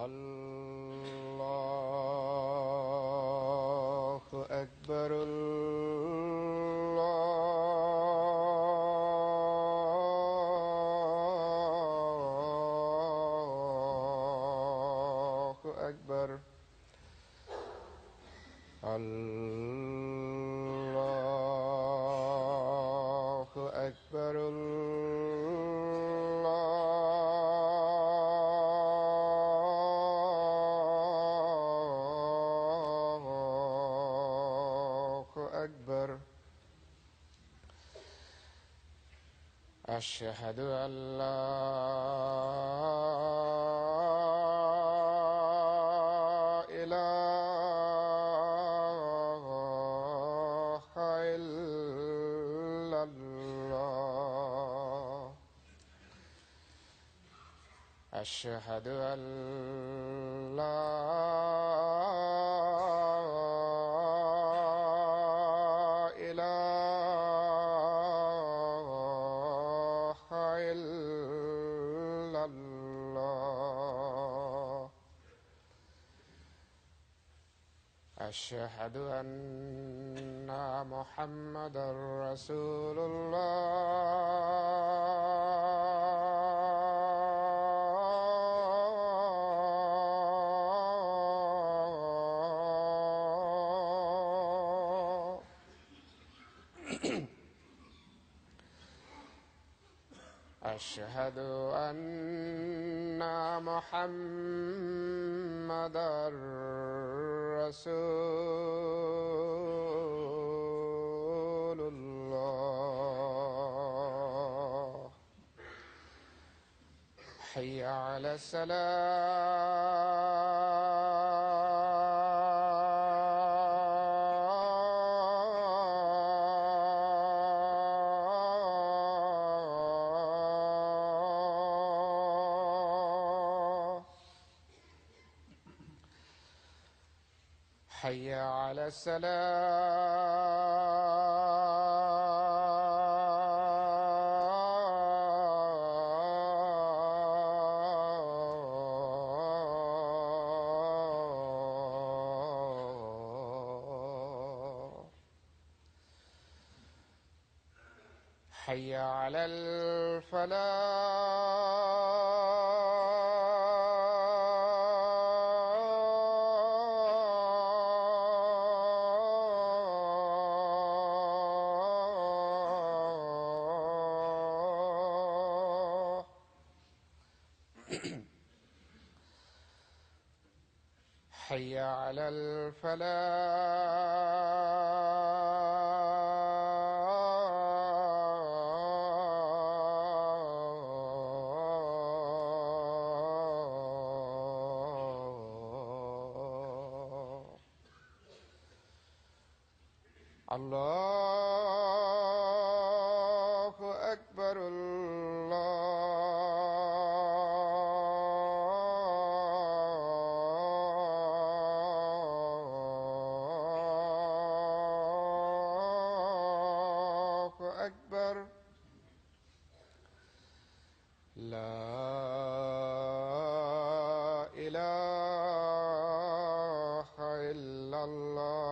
الله أكبر. الله أكبر. الله أكبر. الله أكبر. أشهد أن لا إله إلا الله. أشهد أن لا إله إلا الله. أشهد أن محمدًا رسول الله. أشهد أن محمدًا رسول الله. حي على الصلاة. حي على السلام. حي على الفلاح. حي على الفلاح. الله أكبر. الله أكبر. لا إله إلا الله.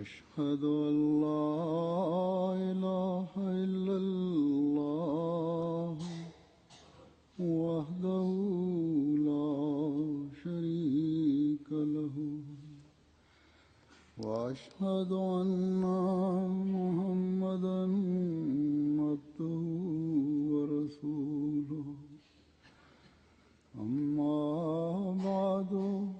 أشهد أن لا إله إلا الله وحده لا شريك له وأشهد أن محمدًا عبده ورسوله. أما بعد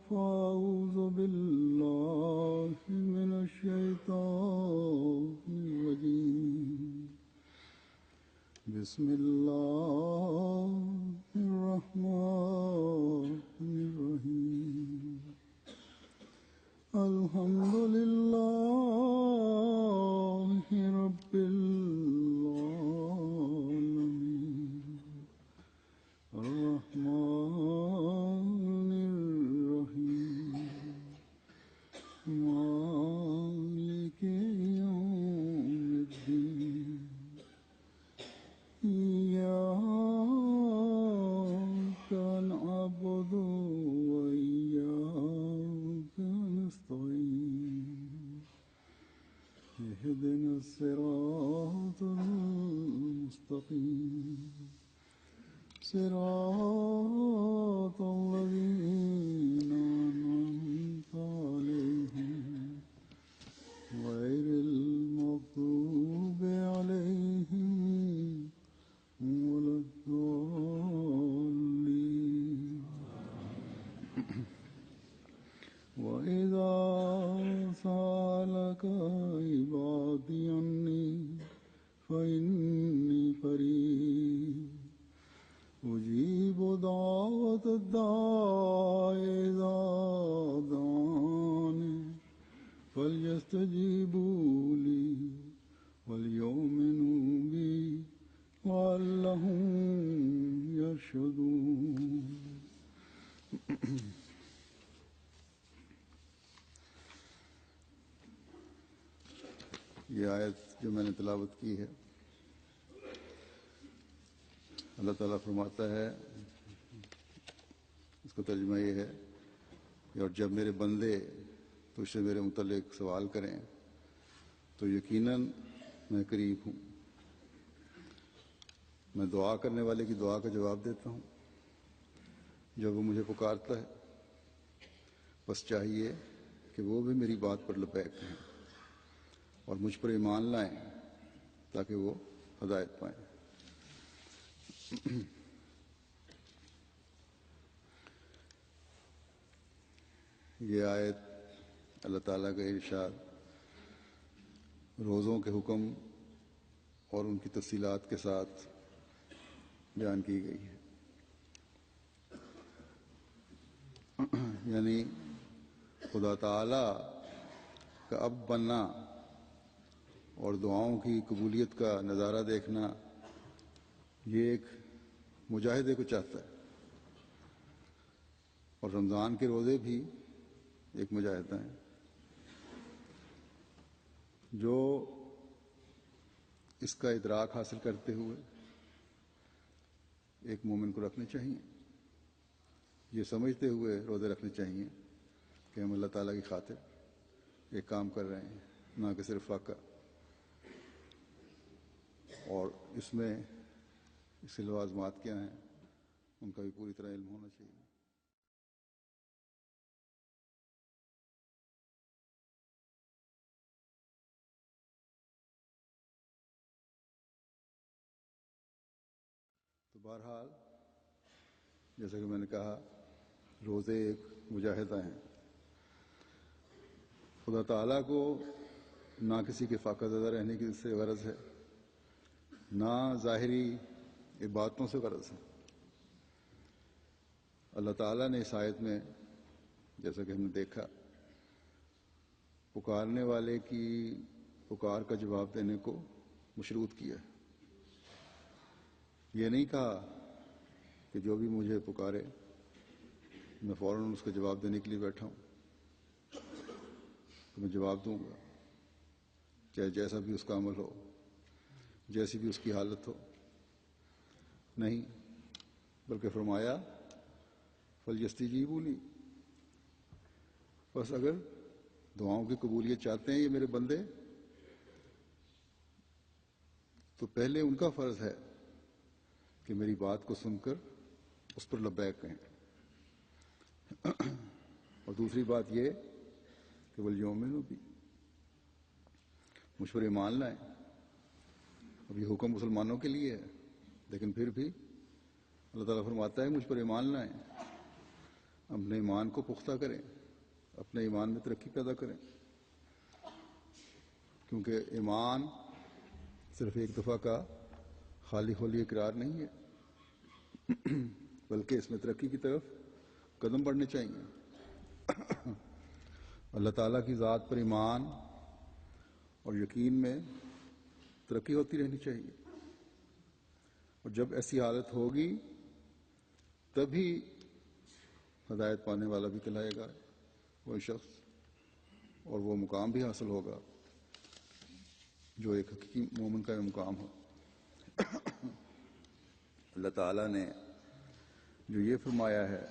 فأعوذ بالله من الشيطان الرجيم. بسم الله الرحمن الرحيم. الرحمن الرحيم مالك يوم الدين إياك نعبد وإياك نستعين اهدنا الصراط المستقيم صراط الذين أنعمت عليهم غير المغضوب عليهم ولا الضالين وإذا سألك عبادي عني فإني قريب أجيب دعوة الداع إذا دعاني فليستجيبوا لي وليؤمنوا بي لعلهم يرشدون. یہ آیت جو میں نے تلاوت کی ہے، اللہ تعالیٰ فرماتا ہے، اس کا ترجمہ یہ ہے کہ اور جب میرے بندے تجھ سے میرے متعلق سوال کریں تو یقیناً میں قریب ہوں، میں دعا کرنے والے کی دعا کا جواب دیتا ہوں جب وہ مجھے پکارتا ہے، بس چاہیے کہ وہ بھی میری بات پر لبیک کہیں اور مجھ پر ایمان لائیں تاکہ وہ ہدایت پائیں۔ یہ آیت اللہ تعالیٰ کا ارشاد روزوں کے حکم اور ان کی تفصیلات کے ساتھ بیان کی گئی ہے، یعنی خدا تعالیٰ کا اب بننا اور دعاؤں کی قبولیت کا نظارہ دیکھنا یہ ایک مجاہدے کو چاہتا ہے، اور رمضان کے روزے بھی ایک مجاہدہ ہیں جو اس کا ادراک حاصل کرتے ہوئے ایک مومن کو رکھنے چاہیے، یہ سمجھتے ہوئے روزے رکھنے چاہیے کہ ہم اللہ تعالیٰ کی خاطر ایک کام کر رہے ہیں، نہ کہ صرف فاقہ، اور اس میں اس کے لوازمات کیا ہیں ان کا بھی پوری طرح علم ہونا چاہیے۔ تو بہرحال جیسا کہ میں نے کہا، روزے ایک مجاہدہ ہیں۔ خدا تعالیٰ کو نہ کسی کے فاقہ زدہ رہنے کی سے غرض ہے، نہ ظاہری عبادتوں سے غرض ہے۔ اللہ تعالیٰ نے اس آیت میں، جیسا کہ ہم نے دیکھا، پکارنے والے کی پکار کا جواب دینے کو مشروط کیا ہے۔ یہ نہیں کہا کہ جو بھی مجھے پکارے میں فوراً اس کا جواب دینے کے لیے بیٹھا ہوں، تو میں جواب دوں گا، چاہے جیسا بھی اس کا عمل ہو، جیسی بھی اس کی حالت ہو۔ نہیں، بلکہ فرمایا فَلْيَسْتَجِیبُوا لِی، بس اگر دعاؤں کی قبولیت چاہتے ہیں یہ میرے بندے، تو پہلے ان کا فرض ہے کہ میری بات کو سن کر اس پر لبیک کہیں، اور دوسری بات یہ کہ وَلْيُؤْمِنُوا بِی، مجھ پر ایمان لائیں۔ اب یہ حکم مسلمانوں کے لیے ہے، لیکن پھر بھی اللہ تعالیٰ فرماتا ہے مجھ پر ایمان لائیں، اپنے ایمان کو پختہ کریں، اپنے ایمان میں ترقی پیدا کریں، کیونکہ ایمان صرف ایک دفعہ کا خالی خولی اقرار نہیں ہے، بلکہ اس میں ترقی کی طرف قدم بڑھنے چاہیے۔ اللہ تعالیٰ کی ذات پر ایمان اور یقین میں ترقی ہوتی رہنی چاہیے، اور جب ایسی حالت ہوگی تبھی ہدایت پانے والا بھی کہلائے گا وہ شخص، اور وہ مقام بھی حاصل ہوگا جو ایک حقیقی مومن کا مقام ہو۔ اللہ تعالیٰ نے جو یہ فرمایا ہے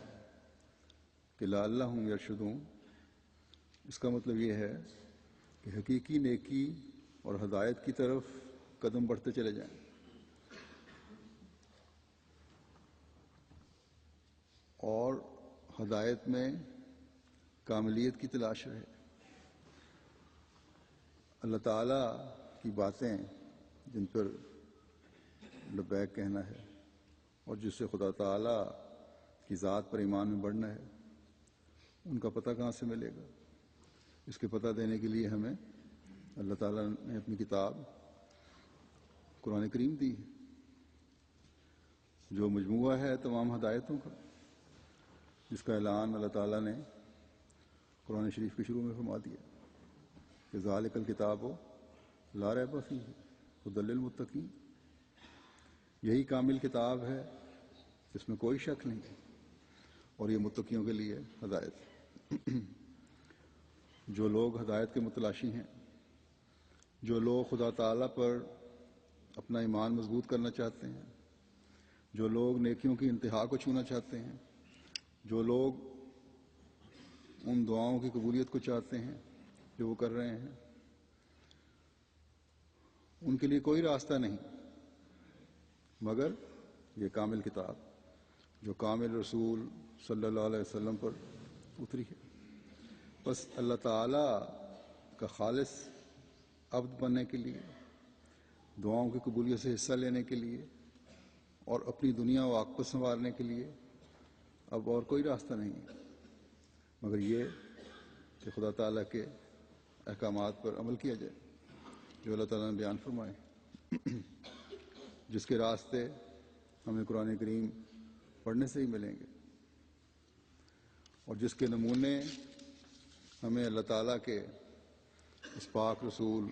کہ لعلہم یرشدون، اس کا مطلب یہ ہے کہ حقیقی نیکی اور ہدایت کی طرف قدم بڑھتے چلے جائیں، اور ہدایت میں کاملیت کی تلاش رہے۔ اللہ تعالیٰ کی باتیں جن پر لبیک کہنا ہے اور جس سے خدا تعالیٰ کی ذات پر ایمان میں بڑھنا ہے، ان کا پتہ کہاں سے ملے گا؟ اس کے پتہ دینے کے لیے ہمیں اللہ تعالیٰ نے اپنی کتاب قرآن کریم دی ہے، جو مجموعہ ہے تمام ہدایتوں کا، جس کا اعلان اللہ تعالیٰ نے قرآن شریف کے شروع میں فرما دیا کہ ذالک الکتاب لا ریب فیہ ھدی للمتقین، یہی کامل کتاب ہے جس میں کوئی شک نہیں، اور یہ متقیوں کے لیے ہدایت۔ جو لوگ ہدایت کے متلاشی ہیں، جو لوگ خدا تعالیٰ پر اپنا ایمان مضبوط کرنا چاہتے ہیں، جو لوگ نیکیوں کی انتہا کو چھونا چاہتے ہیں، جو لوگ ان دعاؤں کی قبولیت کو چاہتے ہیں جو وہ کر رہے ہیں، ان کے لیے کوئی راستہ نہیں مگر یہ کامل کتاب جو کامل رسول صلی اللہ علیہ وسلم پر اتری ہے۔ بس اللہ تعالیٰ کا خالص عبد بننے کے لیے، دعاؤں کی قبولیت سے حصہ لینے کے لیے، اور اپنی دنیا و عاقبت سنوارنے کے لیے اب اور کوئی راستہ نہیں ہے مگر یہ کہ خدا تعالیٰ کے احکامات پر عمل کیا جائے جو اللہ تعالیٰ نے بیان فرمائے، جس کے راستے ہمیں قرآن کریم پڑھنے سے ہی ملیں گے، اور جس کے نمونے ہمیں اللہ تعالیٰ کے اس پاک رسول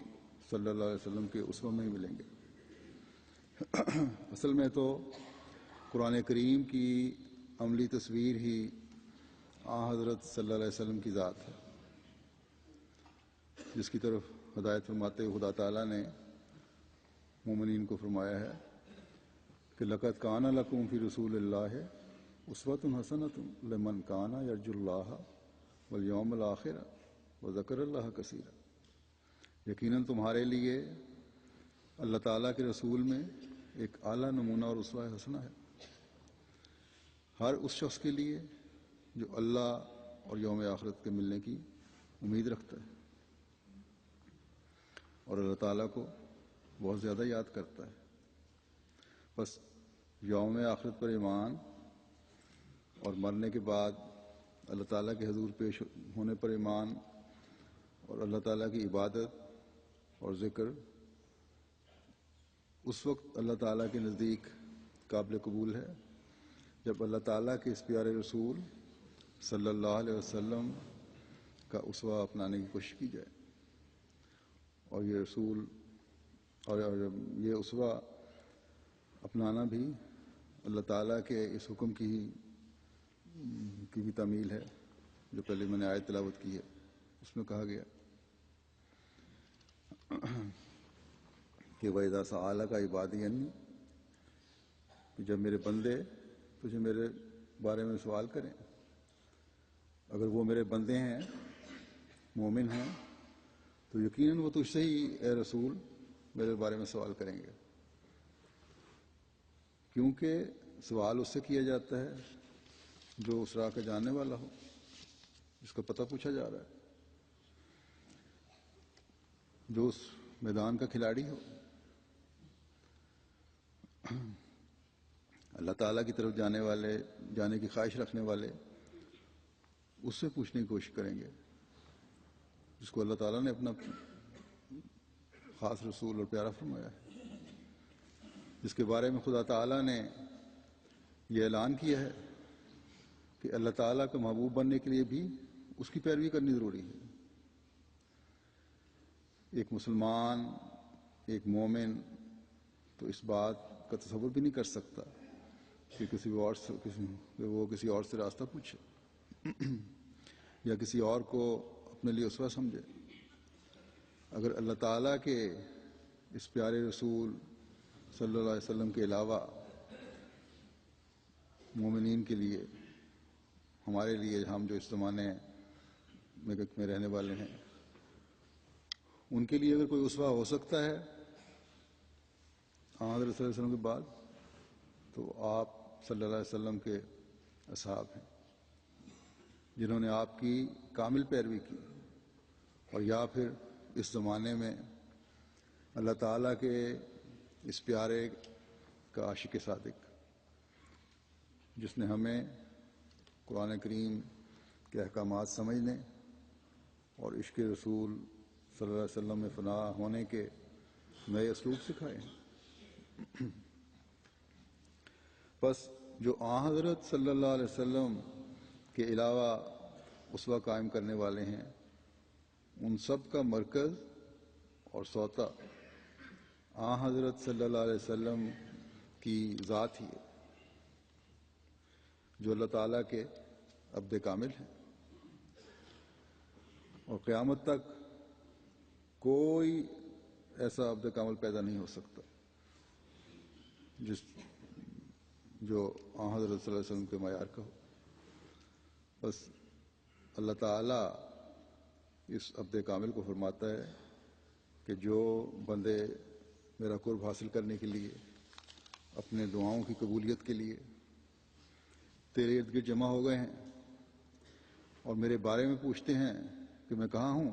صلی اللہ علیہ وسلم کے اسوہ میں ہی ملیں گے۔ اصل میں تو قرآن کریم کی عملی تصویر ہی حضرت صلی اللہ علیہ وسلم کی ذات ہے، جس کی طرف ہدایت فرماتے ہوئے خدا تعالیٰ نے مومنین کو فرمایا ہے کہ لقد کان لکم فی رسول اللہ اسوۃ حسنۃ لمن کان یرجو اللہ والیوم الآخر وذکر اللہ کثیرا، یقیناً تمہارے لیے اللہ تعالیٰ کے رسول میں ایک اعلیٰ نمونہ اور اسوہ حسنہ ہے، ہر اس شخص کے لیے جو اللہ اور یوم آخرت کے ملنے کی امید رکھتا ہے اور اللہ تعالیٰ کو بہت زیادہ یاد کرتا ہے۔ بس یوم آخرت پر ایمان اور مرنے کے بعد اللہ تعالیٰ کے حضور پیش ہونے پر ایمان اور اللہ تعالیٰ کی عبادت اور ذکر اس وقت اللہ تعالیٰ کے نزدیک قابل قبول ہے جب اللہ تعالیٰ کے اس پیارے رسول صلی اللہ علیہ وسلم کا اسوہ اپنانے کی کوشش کی جائے، اور یہ رسول اور یہ اسوہ اپنانا بھی اللہ تعالیٰ کے اس حکم کی بھی تعمیل ہے جو پہلے میں نے آیت تلاوت کی ہے، اس میں کہا گیا کہ وَإِذَا سَأَلَكَ عِبَادِي عَنِّي، کہ جب میرے بندے تجھے میرے بارے میں سوال کریں، اگر وہ میرے بندے ہیں، مومن ہیں، تو یقیناً وہ تجھ سے ہی اے رسول میرے بارے میں سوال کریں گے، کیونکہ سوال اس سے کیا جاتا ہے جو اس راہ کا جاننے والا ہو، جس کا پتہ پوچھا جا رہا ہے، جو اس میدان کا کھلاڑی ہو۔ اللہ تعالیٰ کی طرف جانے کی خواہش رکھنے والے اس سے پوچھنے کی کوشش کریں گے جس کو اللہ تعالیٰ نے اپنا خاص رسول اور پیارا فرمایا ہے، جس کے بارے میں خدا تعالیٰ نے یہ اعلان کیا ہے کہ اللہ تعالیٰ کا محبوب بننے کے لیے بھی اس کی پیروی کرنی ضروری ہے۔ ایک مسلمان، ایک مومن تو اس بات کا تصور بھی نہیں کر سکتا کہ وہ کسی اور سے راستہ پوچھے یا کسی اور کو اپنے لیے اسوہ سمجھے۔ اگر اللہ تعالیٰ کے اس پیارے رسول صلی اللہ علیہ وسلم کے علاوہ مومنین کے لیے، ہمارے لیے، ہم جو اس زمانے میں رہنے والے ہیں، ان کے لیے اگر کوئی اسوہ ہو سکتا ہے حضرت صلی اللہ علیہ وسلم کے بعد، تو آپ صلی اللہ علیہ وسلم کے اصحاب ہیں، جنہوں نے آپ کی کامل پیروی کی، اور یا پھر اس زمانے میں اللہ تعالیٰ کے اس پیارے کا عاشق صادق، جس نے ہمیں قرآن کریم کے احکامات سمجھنے اور عشق رسول صلی اللہ علیہ وسلم میں فنا ہونے کے نئے اسلوب سکھائے ہیں۔ بس جو حضرت صلی اللہ علیہ وسلم کے علاوہ اسوہ قائم کرنے والے ہیں، ان سب کا مرکز اور سوتا حضرت صلی اللہ علیہ وسلم کی ذات ہی ہے، جو اللہ تعالیٰ کے عبد کامل ہیں، اور قیامت تک کوئی ایسا عبد کامل پیدا نہیں ہو سکتا جو حضرت صلی اللہ علیہ وسلم کے معیار کا ہو۔ بس اللہ تعالیٰ اس عبد کامل کو فرماتا ہے کہ جو بندے میرا قرب حاصل کرنے کے لیے، اپنے دعاؤں کی قبولیت کے لیے تیرے ارد گرد جمع ہو گئے ہیں اور میرے بارے میں پوچھتے ہیں کہ میں کہاں ہوں،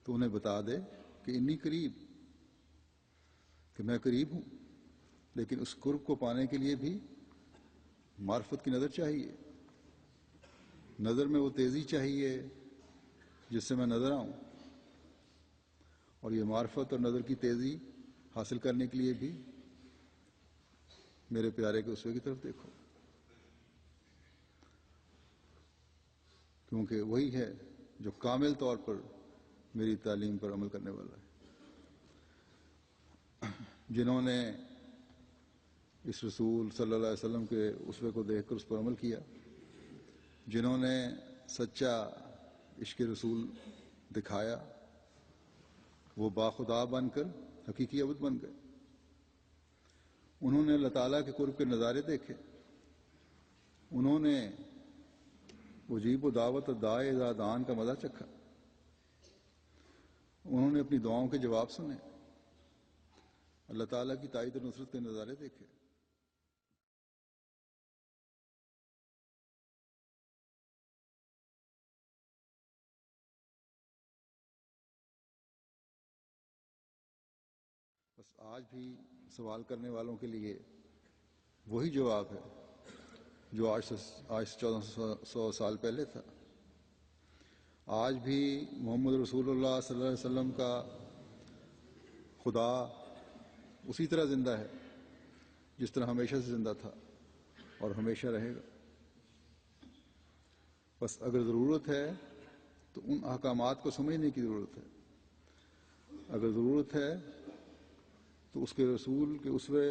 تو انہیں بتا دے کہ انی قریب، کہ میں قریب ہوں، لیکن اس قرب کو پانے کے لیے بھی معرفت کی نظر چاہیے، نظر میں وہ تیزی چاہیے جس سے میں نظر آؤں، اور یہ معرفت اور نظر کی تیزی حاصل کرنے کے لیے بھی میرے پیارے کے اسوے کی طرف دیکھو، کیونکہ وہی ہے جو کامل طور پر میری تعلیم پر عمل کرنے والا ہے۔ جنہوں نے اس رسول صلی اللہ علیہ وسلم کے اسوے کو دیکھ کر اس پر عمل کیا، جنہوں نے سچا عشق رسول دکھایا، وہ باخدا بن کر حقیقی عبد بن گئے۔ انہوں نے اللہ تعالیٰ کے قرب کے نظارے دیکھے، انہوں نے اجیب و دعوت داعِ اذا دعان کا مزہ چکھا، انہوں نے اپنی دعاؤں کے جواب سنے، اللہ تعالیٰ کی تائید و نصرت کے نظارے دیکھے۔ بس آج بھی سوال کرنے والوں کے لیے وہی جواب ہے جو آج سے 1400 سال پہلے تھا۔ آج بھی محمد رسول اللہ صلی اللہ علیہ وسلم کا خدا اسی طرح زندہ ہے جس طرح ہمیشہ سے زندہ تھا اور ہمیشہ رہے گا۔ بس اگر ضرورت ہے تو ان احکامات کو سمجھنے کی ضرورت ہے، اگر ضرورت ہے تو اس کے رسول کے اسوے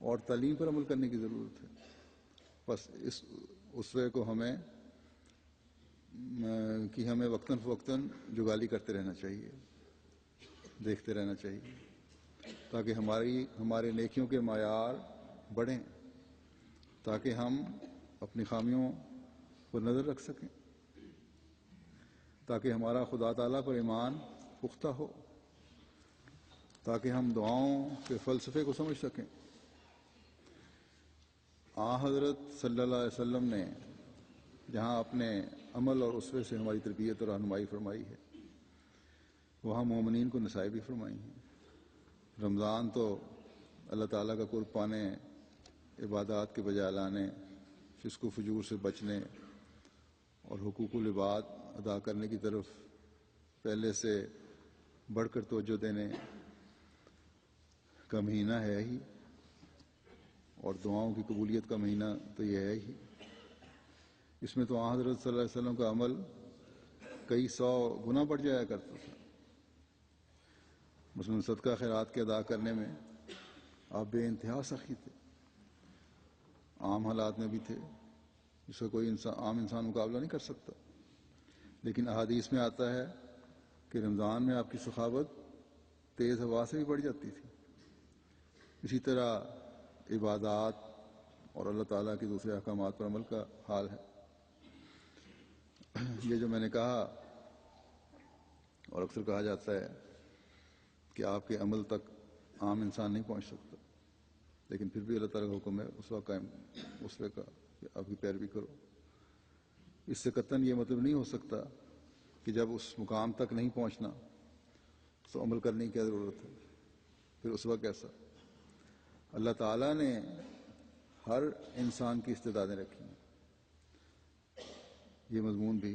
اور تعلیم پر عمل کرنے کی ضرورت ہے۔ بس اس اسوے کو ہمیں وقتاً فوقتاً جگالی کرتے رہنا چاہیے، دیکھتے رہنا چاہیے، تاکہ ہمارے نیکیوں کے معیار بڑھیں، تاکہ ہم اپنی خامیوں پر نظر رکھ سکیں، تاکہ ہمارا خدا تعالیٰ پر ایمان پختہ ہو، تاکہ ہم دعاؤں کے فلسفے کو سمجھ سکیں۔ حضرت صلی اللہ علیہ وسلم نے جہاں اپنے عمل اور اسوے سے ہماری تربیت اور رہنمائی فرمائی ہے، وہاں مومنین کو نصائح بھی فرمائی ہیں۔ رمضان تو اللہ تعالیٰ کا قرب پانے، عبادات کے بجا لانے، فسق و فجور سے بچنے اور حقوق العباد ادا کرنے کی طرف پہلے سے بڑھ کر توجہ دینے کا مہینہ ہے ہی، اور دعاؤں کی قبولیت کا مہینہ تو یہ ہے ہی۔ اس میں تو حضرت صلی اللہ علیہ وسلم کا عمل کئی 100 گنا بڑھ جایا کرتا تھا۔ مثلاً صدقہ خیرات کے ادا کرنے میں آپ بے انتہا سخی تھے، عام حالات میں بھی تھے جس کا کوئی عام انسان مقابلہ نہیں کر سکتا، لیکن احادیث میں آتا ہے کہ رمضان میں آپ کی سخاوت تیز ہوا سے بھی بڑھ جاتی تھی۔ اسی طرح عبادات اور اللہ تعالیٰ کے دوسرے احکامات پر عمل کا حال ہے۔ یہ جو میں نے کہا اور اکثر کہا جاتا ہے کہ آپ کے عمل تک عام انسان نہیں پہنچ سکتا، لیکن پھر بھی اللہ تعالیٰ کا حکم ہے اس کا کہ آپ کی پیروی کرو۔ اس سے قطعاً یہ مطلب نہیں ہو سکتا کہ جب اس مقام تک نہیں پہنچنا تو عمل کرنے کی کیا ضرورت ہے، پھر اسوہ کیسا؟ اللہ تعالیٰ نے ہر انسان کی استعدادیں رکھی ہیں۔ یہ مضمون بھی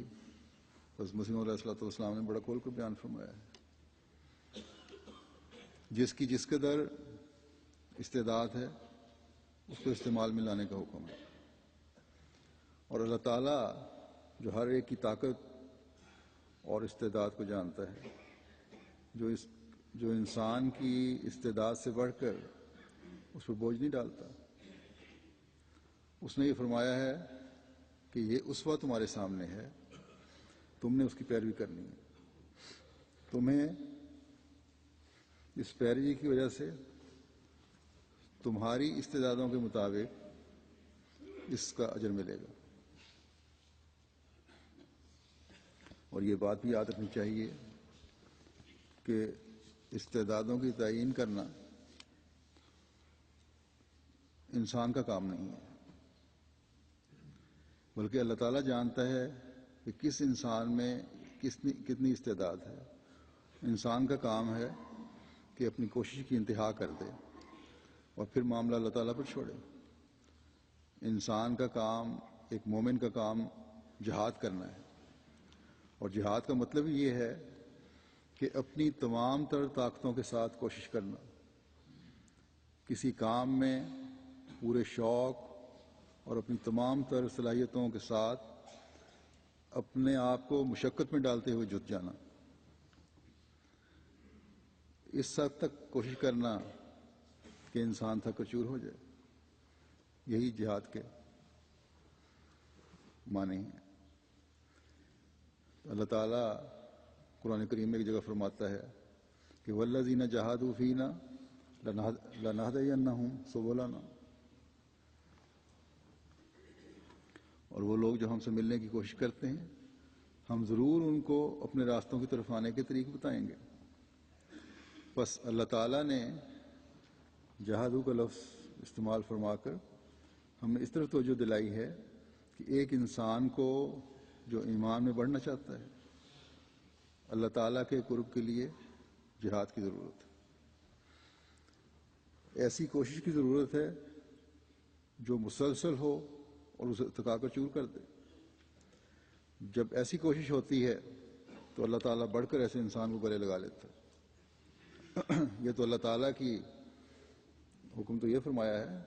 حضرت مسیح علیہ الصلوۃ والسلام نے بڑا کھول کر بیان فرمایا ہے۔ جس کی جس قدر استعداد ہے اس کو استعمال میں لانے کا حکم ہے، اور اللہ تعالیٰ جو ہر ایک کی طاقت اور استعداد کو جانتا ہے، جو انسان کی استعداد سے بڑھ کر اس پر بوجھ نہیں ڈالتا، اس نے یہ فرمایا ہے کہ یہ اسوہ تمہارے سامنے ہے، تم نے اس کی پیروی کرنی ہے۔ تمہیں اس پیروی کی وجہ سے تمہاری استعدادوں کے مطابق اس کا اجر ملے گا۔ اور یہ بات بھی یاد رکھنی چاہیے کہ استعدادوں کی تعیین کرنا انسان کا کام نہیں ہے، بلکہ اللہ تعالیٰ جانتا ہے کہ کس انسان میں کتنی استعداد ہے۔ انسان کا کام ہے کہ اپنی کوشش کی انتہا کر دے اور پھر معاملہ اللہ تعالیٰ پر چھوڑے۔ انسان کا کام، ایک مومن کا کام جہاد کرنا ہے، اور جہاد کا مطلب یہ ہے کہ اپنی تمام تر طاقتوں کے ساتھ کوشش کرنا، کسی کام میں پورے شوق اور اپنی تمام تر صلاحیتوں کے ساتھ اپنے آپ کو مشقت میں ڈالتے ہوئے جت جانا، اس حد تک کوشش کرنا کہ انسان تھک کر چور ہو جائے، یہی جہاد کے معنی ہیں۔ اللہ تعالیٰ قرآن کریم میں ایک جگہ فرماتا ہے کہ والذین جاہدوا فینا لنہدینہم سبلنا، اور وہ لوگ جو ہم سے ملنے کی کوشش کرتے ہیں ہم ضرور ان کو اپنے راستوں کی طرف آنے کے طریق بتائیں گے۔ بس اللہ تعالیٰ نے جہادو کا لفظ استعمال فرما کر ہمیں اس طرف توجہ دلائی ہے کہ ایک انسان کو جو ایمان میں بڑھنا چاہتا ہے، اللہ تعالیٰ کے قرب کے لیے جہاد کی ضرورت ہے، ایسی کوشش کی ضرورت ہے جو مسلسل ہو اور اسے تھکا کر چور کر دے۔ جب ایسی کوشش ہوتی ہے تو اللہ تعالیٰ بڑھ کر ایسے انسان کو گلے لگا لیتا ہے۔ یہ تو اللہ تعالیٰ کی حکم تو یہ فرمایا ہے،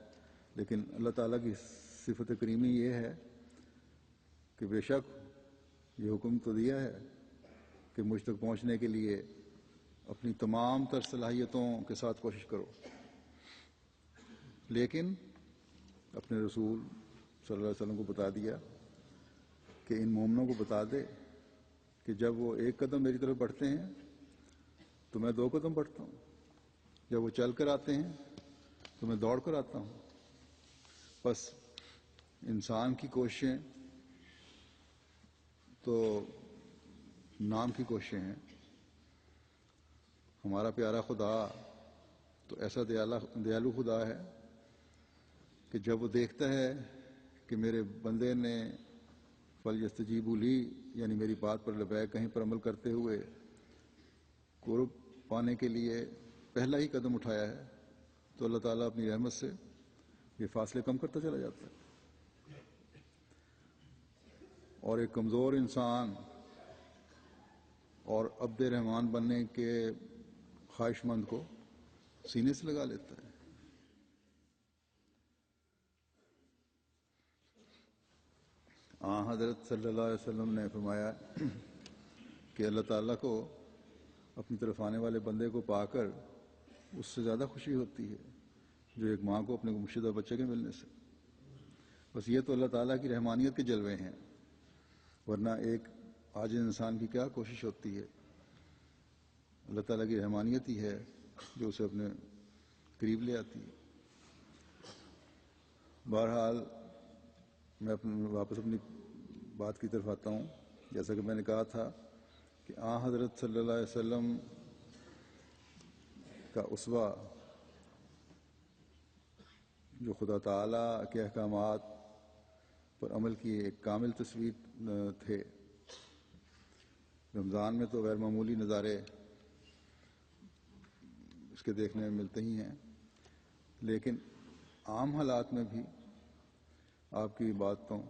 لیکن اللہ تعالیٰ کی صفت کریمی یہ ہے کہ بے شک یہ حکم تو دیا ہے کہ مجھ تک پہنچنے کے لیے اپنی تمام تر صلاحیتوں کے ساتھ کوشش کرو، لیکن اپنے رسول صلی اللہ علیہ وسلم کو بتا دیا کہ ان مومنوں کو بتا دے کہ جب وہ ایک قدم میری طرف بڑھتے ہیں تو میں 2 قدم بڑھتا ہوں، جب وہ چل کر آتے ہیں تو میں دوڑ کر آتا ہوں۔ بس انسان کی کوششیں تو نام کی کوششیں ہیں، ہمارا پیارا خدا تو ایسا دیالو خدا ہے کہ جب وہ دیکھتا ہے کہ میرے بندے نے فلیستجیبوا لی، یعنی میری بات پر لبیک کہیں پر عمل کرتے ہوئے قرب پانے کے لیے پہلا ہی قدم اٹھایا ہے، تو اللہ تعالیٰ اپنی رحمت سے یہ فاصلے کم کرتا چلا جاتا ہے، اور ایک کمزور انسان اور عبد رحمان بننے کے خواہش مند کو سینے سے لگا لیتا ہے۔ حضرت صلی اللہ علیہ وسلم نے فرمایا کہ اللہ تعالیٰ کو اپنی طرف آنے والے بندے کو پا کر اس سے زیادہ خوشی ہوتی ہے جو ایک ماں کو اپنے گمشدہ بچے کے ملنے سے۔ بس یہ تو اللہ تعالیٰ کی رحمانیت کے جلوے ہیں، ورنہ ایک عاجز انسان کی کیا کوشش ہوتی ہے؟ اللہ تعالیٰ کی رحمانیت ہی ہے جو اسے اپنے قریب لے آتی ہے۔ بہرحال میں واپس اپنی بات کی طرف آتا ہوں۔ جیسا کہ میں نے کہا تھا کہ حضرت صلی اللہ علیہ وسلم کا اسوہ جو خدا تعالیٰ کے احکامات پر عمل کی ایک کامل تصویر تھے۔ رمضان میں تو غیر معمولی نظارے اس کے دیکھنے میں ملتے ہی ہیں، لیکن عام حالات میں بھی آپ کی باتوں،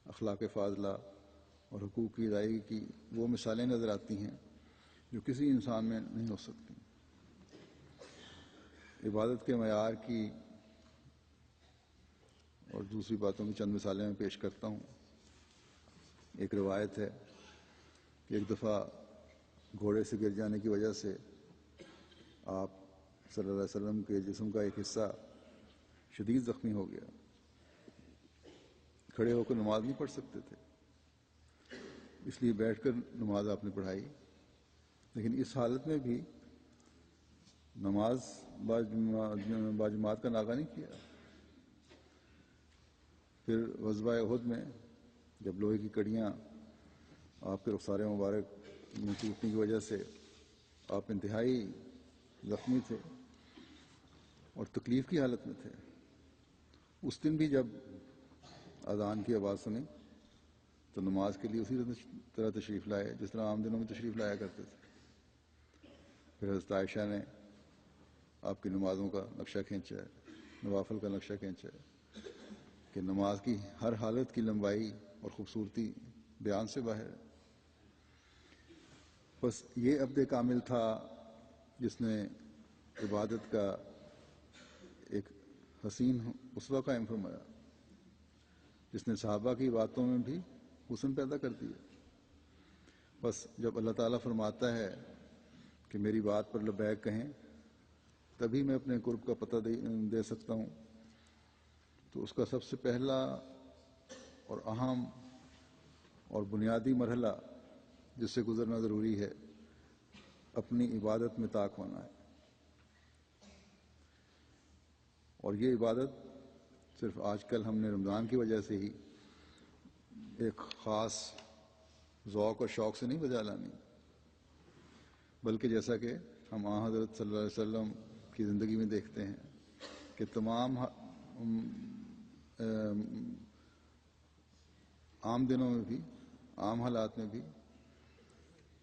اخلاق فاضلہ اور حقوق کی ادائیگی کی وہ مثالیں نظر آتی ہیں جو کسی انسان میں نہیں ہو سکتی۔ عبادت کے معیار کی اور دوسری باتوں کی چند مثالیں میں پیش کرتا ہوں۔ ایک روایت ہے کہ ایک دفعہ گھوڑے سے گر جانے کی وجہ سے آپ صلی اللہ علیہ وسلم کے جسم کا ایک حصہ شدید زخمی ہو گیا، کھڑے ہو کر نماز نہیں پڑھ سکتے تھے، اس لیے بیٹھ کر نماز آپ نے پڑھائی۔ لیکن اس حالت میں بھی نماز باجماعت کا ناغہ نہیں کیا۔ پھر غزوہ احد میں جب لوہے کی کڑیاں آپ کے رخسار مبارک میں ٹوٹنے کی وجہ سے آپ انتہائی زخمی تھے اور تکلیف کی حالت میں تھے، اس دن بھی جب اذان کی آواز سنی تو نماز کے لیے اسی طرح تشریف لائے جس طرح عام دنوں میں تشریف لایا کرتے تھے۔ پھر حضرت عائشہ نے آپ کی نمازوں کا نقشہ کھینچا ہے، نوافل کا نقشہ کھینچا ہے کہ نماز کی ہر حالت کی لمبائی اور خوبصورتی بیان سے باہر ہے۔ بس یہ عبد کامل تھا جس نے عبادت کا ایک حسین اسوہ قائم فرمایا، جس نے صحابہ کی باتوں میں بھی حسن پیدا کر دیا۔ بس جب اللہ تعالیٰ فرماتا ہے کہ میری بات پر لبیک کہیں تبھی میں اپنے قرب کا پتہ دے سکتا ہوں، تو اس کا سب سے پہلا اور اہم اور بنیادی مرحلہ جس سے گزرنا ضروری ہے اپنی عبادت میں طاق ہونا ہے۔ اور یہ عبادت صرف آج کل ہم نے رمضان کی وجہ سے ہی ایک خاص ذوق اور شوق سے نہیں بجا لانی، بلکہ جیسا کہ ہم حضرت صلی اللہ علیہ وسلم کی زندگی میں دیکھتے ہیں کہ تمام عام دنوں میں بھی، عام حالات میں بھی،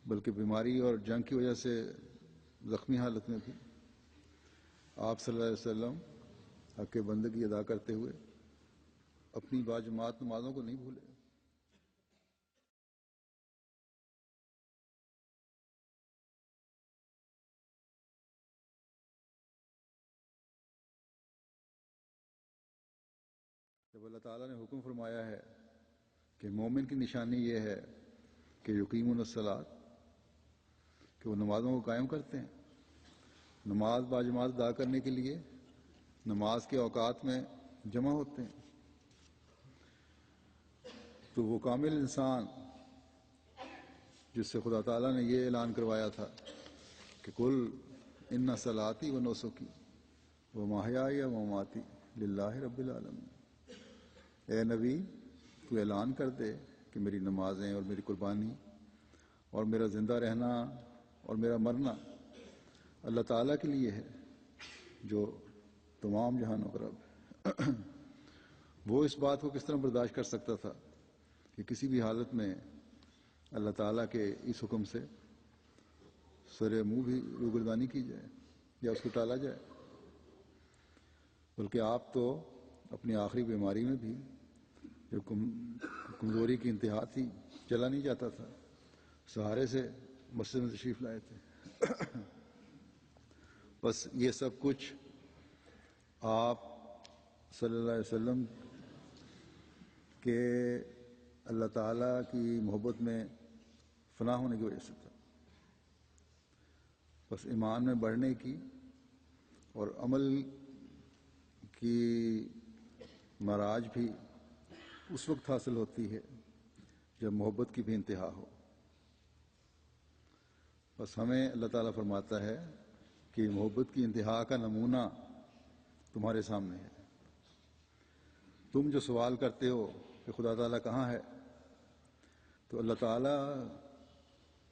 بلکہ بیماری اور جنگ کی وجہ سے زخمی حالت میں بھی آپ صلی اللہ علیہ وسلم حق بندگی ادا کرتے ہوئے اپنی باجماعت نمازوں کو نہیں بھولے۔ جب اللہ تعالیٰ نے حکم فرمایا ہے کہ مومن کی نشانی یہ ہے کہ یقیمون الصلاۃ، کہ وہ نمازوں کو قائم کرتے ہیں، نماز باجماعت ادا کرنے کے لیے نماز کے اوقات میں جمع ہوتے ہیں، تو وہ کامل انسان جس سے خدا تعالیٰ نے یہ اعلان کروایا تھا کہ قل ان صلاتی و نسکی و محیای و مماتی للہ رب العالمین، اے نبی تو اعلان کر دے کہ میری نمازیں اور میری قربانی اور میرا زندہ رہنا اور میرا مرنا اللہ تعالیٰ کے لیے ہے جو تمام جہانوں کا رب ہے۔ وہ اس بات کو کس طرح برداشت کر سکتا تھا کہ کسی بھی حالت میں اللہ تعالیٰ کے اس حکم سے سر منہ بھی روگردانی کی جائے یا اس کو ٹالا جائے؟ بلکہ آپ تو اپنی آخری بیماری میں بھی جو کمزوری کی انتہا تھی، چلا نہیں جاتا تھا، سہارے سے مسجد میں تشریف لائے تھے۔ بس یہ سب کچھ آپ صلی اللہ علیہ وسلم کے اللہ تعالیٰ کی محبت میں فنا ہونے کی وجہ سے تھا۔ بس ایمان میں بڑھنے کی اور عمل کی معراج بھی اس وقت حاصل ہوتی ہے جب محبت کی بھی انتہا ہو۔ بس ہمیں اللہ تعالیٰ فرماتا ہے کہ محبت کی انتہا کا نمونہ تمہارے سامنے ہے۔ تم جو سوال کرتے ہو کہ خدا تعالیٰ کہاں ہے، تو اللہ تعالیٰ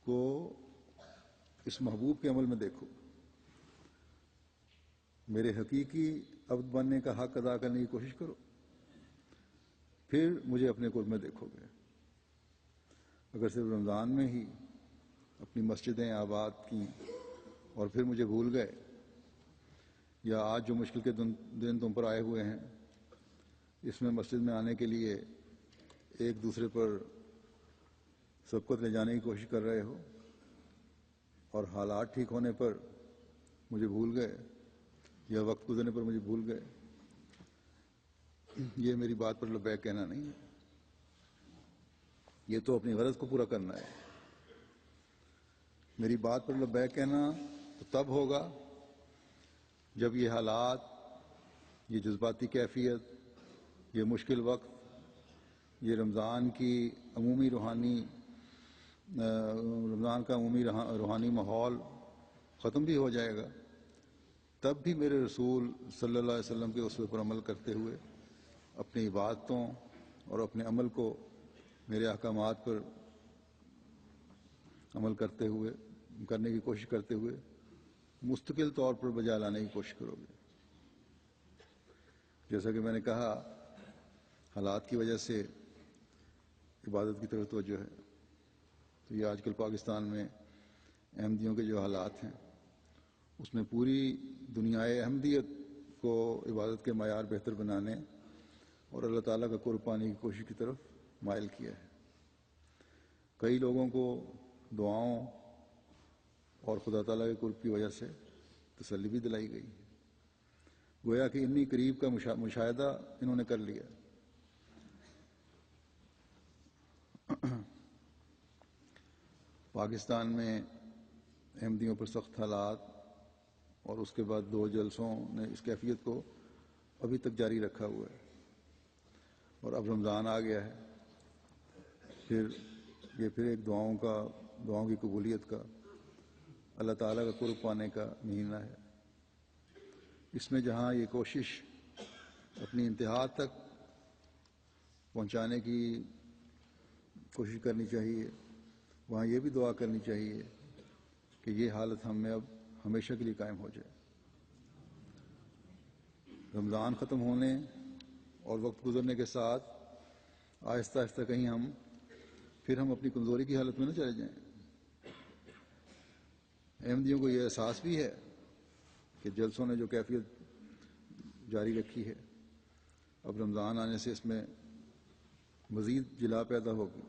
کو اس محبوب کے عمل میں دیکھو۔ میرے حقیقی عبد بننے کا حق ادا کرنے کی کوشش کرو، پھر مجھے اپنے قرب میں دیکھو گے۔ اگر صرف رمضان میں ہی اپنی مسجدیں آباد کی اور پھر مجھے بھول گئے، یا آج جو مشکل کے دن تم پر آئے ہوئے ہیں اس میں مسجد میں آنے کے لیے ایک دوسرے پر سبقت لے جانے کی کوشش کر رہے ہو، اور حالات ٹھیک ہونے پر مجھے بھول گئے یا وقت گزرنے پر مجھے بھول گئے، یہ میری بات پر لبیک کہنا نہیں ہے، یہ تو اپنی غرض کو پورا کرنا ہے۔ میری بات پر لبیک کہنا تو تب ہوگا جب یہ حالات، یہ جذباتی کیفیت، یہ مشکل وقت، یہ رمضان کا عمومی روحانی ماحول ختم بھی ہو جائے گا، تب بھی میرے رسول صلی اللہ علیہ وسلم کے اسوے پر عمل کرتے ہوئے اپنی عبادتوں اور اپنے عمل کو میرے احکامات پر عمل کرنے کی کوشش کرتے ہوئے مستقل طور پر بجا لانے کی کوشش کرو گے۔ جیسا کہ میں نے کہا، حالات کی وجہ سے عبادت کی طرف توجہ ہے، تو یہ آج کل پاکستان میں احمدیوں کے جو حالات ہیں اس میں پوری دنیائے احمدیت کو عبادت کے معیار بہتر بنانے اور اللہ تعالیٰ کا قرب پانے کی کوشش کی طرف مائل کیا ہے۔ کئی لوگوں کو دعاؤں اور خدا تعالیٰ کے قرب کی وجہ سے تسلی بھی دلائی گئی، گویا کہ اتنی قریب کا مشاہدہ انہوں نے کر لیا۔ پاکستان میں احمدیوں پر سخت حالات اور اس کے بعد 2 جلسوں نے اس کیفیت کو ابھی تک جاری رکھا ہوا ہے، اور اب رمضان آ گیا ہے، پھر ایک دعاؤں کی قبولیت کا، اللہ تعالیٰ کا قرب پانے کا مہینہ ہے۔ اس میں جہاں یہ کوشش اپنی انتہا تک پہنچانے کی کوشش کرنی چاہیے، وہاں یہ بھی دعا کرنی چاہیے کہ یہ حالت ہم میں اب ہمیشہ کے لیے قائم ہو جائے۔ رمضان ختم ہونے اور وقت گزرنے کے ساتھ آہستہ آہستہ کہیں ہم اپنی کمزوری کی حالت میں نہ چلے جائیں۔ احمدیوں کو یہ احساس بھی ہے کہ جلسوں نے جو کیفیت جاری رکھی ہے، اب رمضان آنے سے اس میں مزید جلا پیدا ہوگی،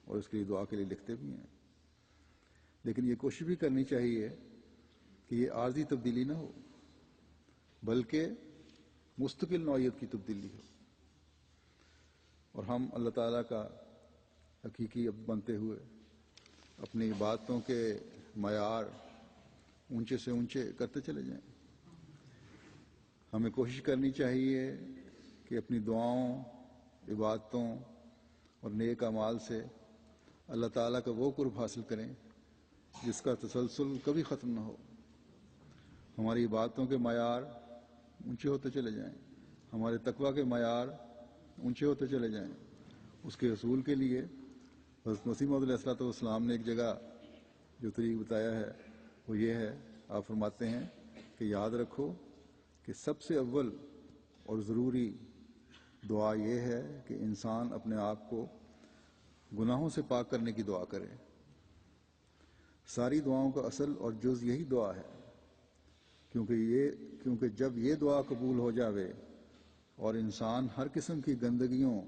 اور اس کے لیے دعا کے لیے لکھتے بھی ہیں، لیکن یہ کوشش بھی کرنی چاہیے کہ یہ عارضی تبدیلی نہ ہو بلکہ مستقل نوعیت کی تبدیلی ہو، اور ہم اللہ تعالیٰ کا حقیقی عبد بنتے ہوئے اپنی عبادتوں کے معیار اونچے سے اونچے کرتے چلے جائیں۔ ہمیں کوشش کرنی چاہیے کہ اپنی دعاؤں، عبادتوں اور نیک اعمال سے اللہ تعالیٰ کا وہ قرب حاصل کریں جس کا تسلسل کبھی ختم نہ ہو۔ ہماری عبادتوں کے معیار اونچے ہوتے چلے جائیں، ہمارے تقویٰ کے معیار اونچے ہوتے چلے جائیں۔ اس کے حصول کے لیے حضرت مسیح موعود علیہ الصلوۃ والسلام نے ایک جگہ جو طریق بتایا ہے وہ یہ ہے، آپ فرماتے ہیں کہ یاد رکھو کہ سب سے اول اور ضروری دعا یہ ہے کہ انسان اپنے آپ کو گناہوں سے پاک کرنے کی دعا کرے۔ ساری دعاؤں کا اصل اور جز یہی دعا ہے، کیونکہ جب یہ دعا قبول ہو جاوے اور انسان ہر قسم کی گندگیوں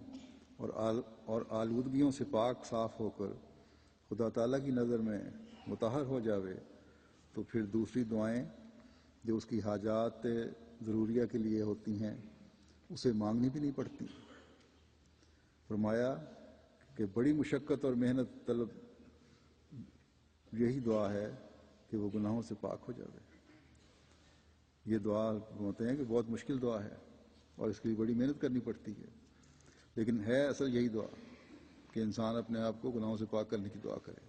اور آلودگیوں سے پاک صاف ہو کر خدا تعالیٰ کی نظر میں مطہر ہو جاوے، تو پھر دوسری دعائیں جو اس کی حاجات ضروریہ کے لیے ہوتی ہیں اسے مانگنی بھی نہیں پڑتی۔ فرمایا کہ بڑی مشقت اور محنت طلب یہی دعا ہے کہ وہ گناہوں سے پاک ہو جاوے۔ یہ دعا ہوتے ہیں کہ بہت مشکل دعا ہے، اور اس کے لیے بڑی محنت کرنی پڑتی ہے، لیکن ہے اصل یہی دعا کہ انسان اپنے آپ کو گناہوں سے پاک کرنے کی دعا کرے.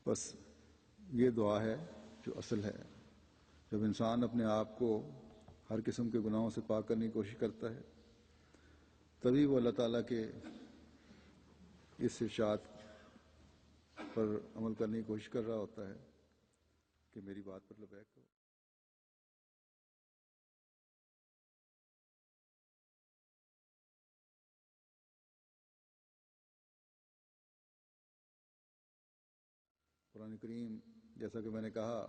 بس یہ دعا ہے جو اصل ہے. جب انسان اپنے آپ کو ہر قسم کے گناہوں سے پاک کرنے کی کوشش کرتا ہے تبھی وہ اللہ تعالیٰ کے اس ارشاد پر عمل کرنے کی کوشش کر رہا ہوتا ہے کہ میری بات پر لبیک کرو. قرآن کریم جیسا کہ میں نے کہا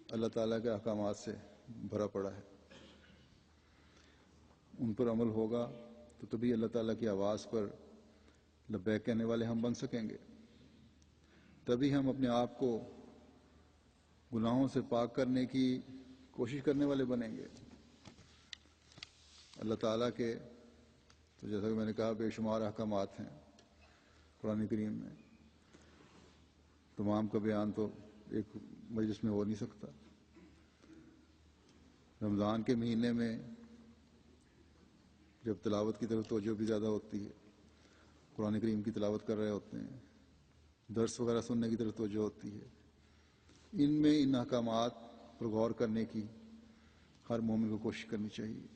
اللہ تعالیٰ کے احکامات سے بھرا پڑا ہے. ان پر عمل ہوگا تو تبھی اللہ تعالیٰ کی آواز پر لبیک کہنے والے ہم بن سکیں گے، تبھی ہم اپنے آپ کو گناہوں سے پاک کرنے کی کوشش کرنے والے بنیں گے. اللہ تعالیٰ کے تو جیسا کہ میں نے کہا بے شمار احکامات ہیں قرآن کریم میں، تمام کا بیان تو ایک مجلس میں ہو نہیں سکتا. رمضان کے مہینے میں جب تلاوت کی طرف توجہ بھی زیادہ ہوتی ہے، قرآن کریم کی تلاوت کر رہے ہوتے ہیں، درس وغیرہ سننے کی طرف توجہ ہوتی ہے، ان میں ان احکامات پر غور کرنے کی ہر مومن کو کوشش کرنی چاہیے.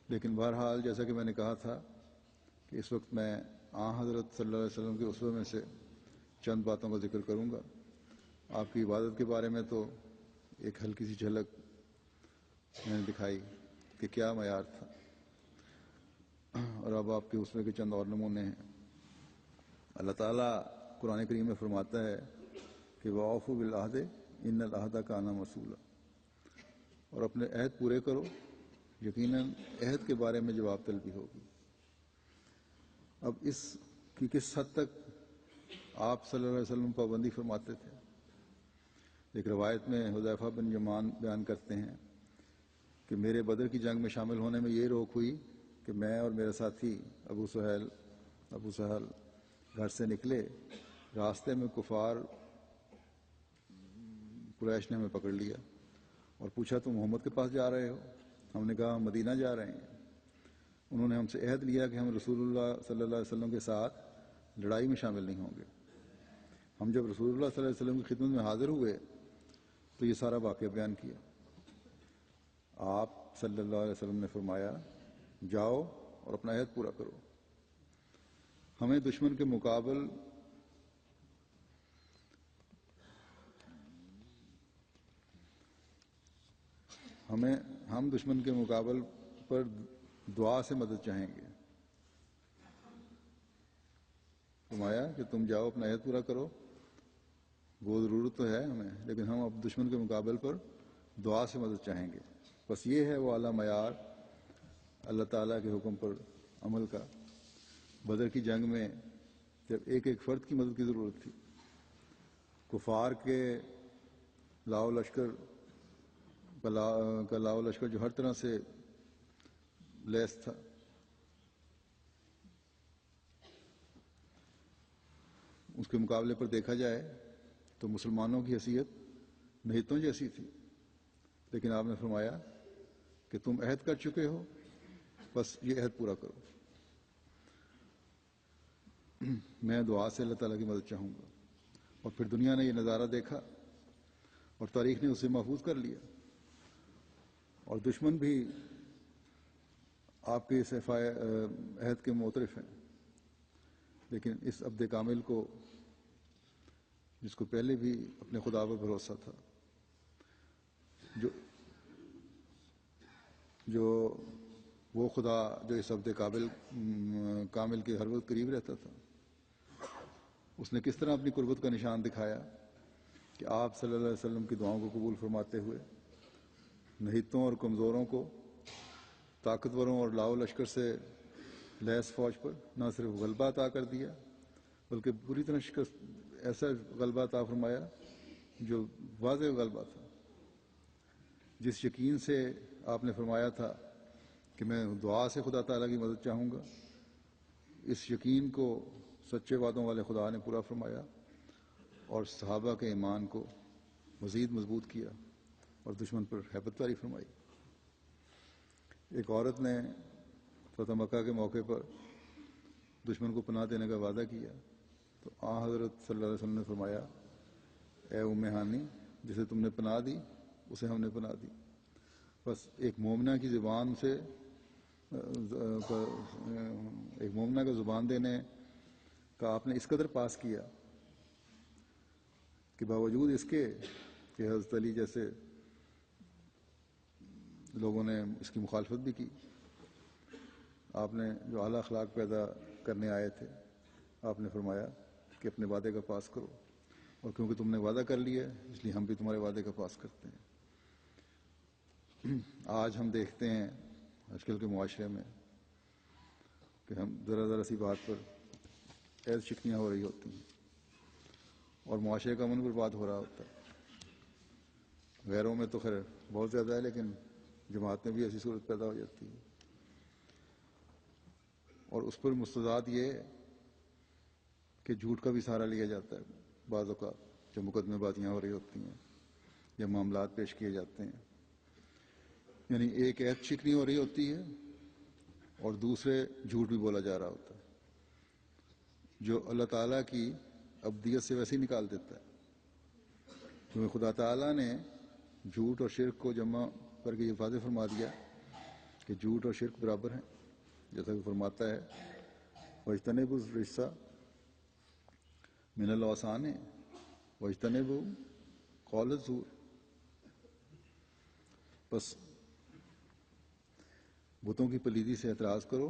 لیکن بہرحال جیسا کہ میں نے کہا تھا کہ اس وقت میں حضرت صلی اللہ علیہ وسلم کے اسوہ میں سے چند باتوں کا ذکر کروں گا. آپ کی عبادت کے بارے میں تو ایک ہلکی سی جھلک میں نے دکھائی کہ کیا معیار تھا، اور اب آپ کے اسوے کے چند اور نمونے ہیں. اللہ تعالیٰ قرآن کریم میں فرماتا ہے کہ وَأَوْفُوا بِالْعَهْدِ إِنَّ الْعَهْدَ كَانَ مَسْئُولًا، اور اپنے عہد پورے کرو، یقیناً عہد کے بارے میں جواب طلبی ہوگی. اب اس کی کس حد تک آپ صلی اللہ علیہ وسلم پابندی فرماتے تھے؟ ایک روایت میں حذیفہ بن یمان بیان کرتے ہیں کہ میرے بدر کی جنگ میں شامل ہونے میں یہ روک ہوئی کہ میں اور میرا ساتھی ابو سہل گھر سے نکلے، راستے میں کفار قریش نے ہمیں پکڑ لیا اور پوچھا تم محمد کے پاس جا رہے ہو؟ ہم نے کہا ہم مدینہ جا رہے ہیں. انہوں نے ہم سے عہد لیا کہ ہم رسول اللہ صلی اللہ علیہ وسلم کے ساتھ لڑائی میں شامل نہیں ہوں گے. ہم جب رسول اللہ صلی اللہ علیہ وسلم کی خدمت میں حاضر ہوئے تو یہ سارا واقعہ بیان کیا. آپ صلی اللہ علیہ وسلم نے فرمایا جاؤ اور اپنا عہد پورا کرو. ہمیں دشمن کے مقابل ہم دشمن کے مقابل پر دعا سے مدد چاہیں گے. فرمایا کہ تم جاؤ اپنا عہد پورا کرو، وہ ضرورت تو ہے ہمیں، لیکن ہم اب دشمن کے مقابل پر دعا سے مدد چاہیں گے. بس یہ ہے وہ اعلیٰ معیار اللہ تعالیٰ کے حکم پر عمل کا. بدر کی جنگ میں جب ایک ایک فرد کی مدد کی ضرورت تھی، کفار کے لاؤ لشکر کا لاؤ لشکر جو ہر طرح سے لیس تھا، اس کے مقابلے پر دیکھا جائے تو مسلمانوں کی حیثیت نہتوں جیسی تھی. لیکن آپ نے فرمایا کہ تم عہد کر چکے ہو، بس یہ عہد پورا کرو. میں دعا سے اللہ تعالیٰ کی مدد چاہوں گا. اور پھر دنیا نے یہ نظارہ دیکھا اور تاریخ نے اسے محفوظ کر لیا، اور دشمن بھی آپ کے اس عہد کے معترف ہیں. لیکن اس عبد کامل کو، جس کو پہلے بھی اپنے خدا پر بھروسہ تھا، جو وہ خدا جو اس عبد کامل کے ہر وقت قریب رہتا تھا، اس نے کس طرح اپنی قربت کا نشان دکھایا کہ آپ صلی اللہ علیہ وسلم کی دعاؤں کو قبول فرماتے ہوئے نہتوں اور کمزوروں کو، طاقتوروں اور لاؤ لشکر سے لیس فوج پر نہ صرف غلبہ عطا کر دیا بلکہ پوری طرح ایسا غلبہ عطا فرمایا جو واضح غلبہ تھا. جس یقین سے آپ نے فرمایا تھا کہ میں دعا سے خدا تعالیٰ کی مدد چاہوں گا، اس یقین کو سچے وعدوں والے خدا نے پورا فرمایا اور صحابہ کے ایمان کو مزید مضبوط کیا. اور دشمن پر ہیبت طاری فرمائی۔ ایک عورت نے فتح مکہ کے موقع پر دشمن کو پناہ دینے کا وعدہ کیا تو حضرت صلی اللہ علیہ وسلم نے فرمایا، اے ام ہانی، جسے تم نے پناہ دی اسے ہم نے پناہ دی۔ بس ایک مومنہ کی زبان سے ایک مومنہ کا زبان دینے کا آپ نے اس قدر پاس کیا کہ باوجود اس کے کہ حضرت علی جیسے لوگوں نے اس کی مخالفت بھی کی، آپ نے جو اعلیٰ اخلاق پیدا کرنے آئے تھے آپ نے فرمایا کہ اپنے وعدے کا پاس کرو، اور کیونکہ تم نے وعدہ کر لیا اس لیے ہم بھی تمہارے وعدے کا پاس کرتے ہیں۔ آج ہم دیکھتے ہیں آج کل کے معاشرے میں کہ ہم ذرا ذرا سی بات پر عیش شکنیاں ہو رہی ہوتی ہیں اور معاشرے کا امن برباد ہو رہا ہوتا ہے۔ غیروں میں تو خیر بہت زیادہ ہے، لیکن جماعت میں بھی ایسی صورت پیدا ہو جاتی ہے، اور اس پر مستضاد یہ کہ جھوٹ کا بھی سہارا لیا جاتا ہے بعض اوقات، جو مقدمے بازیاں ہو رہی ہوتی ہیں یا معاملات پیش کیے جاتے ہیں، یعنی ایک عہد شکنی ہو رہی ہوتی ہے اور دوسرے جھوٹ بھی بولا جا رہا ہوتا ہے، جو اللہ تعالیٰ کی ابدیت سے ویسے ہی نکال دیتا ہے، کیونکہ خدا تعالیٰ نے جھوٹ اور شرک کو جمع کر کے یہ واضح فرما دیا کہ جھوٹ اور شرک برابر ہیں، جیسا کہ فرماتا ہے وَاجْتَنِبُوا الرِّجْسَ مِنَ الْأَوْثَانِ وَاجْتَنِبُوا قَوْلَ الزُّورِ۔ بس بتوں کی پلیدی سے اعتراض کرو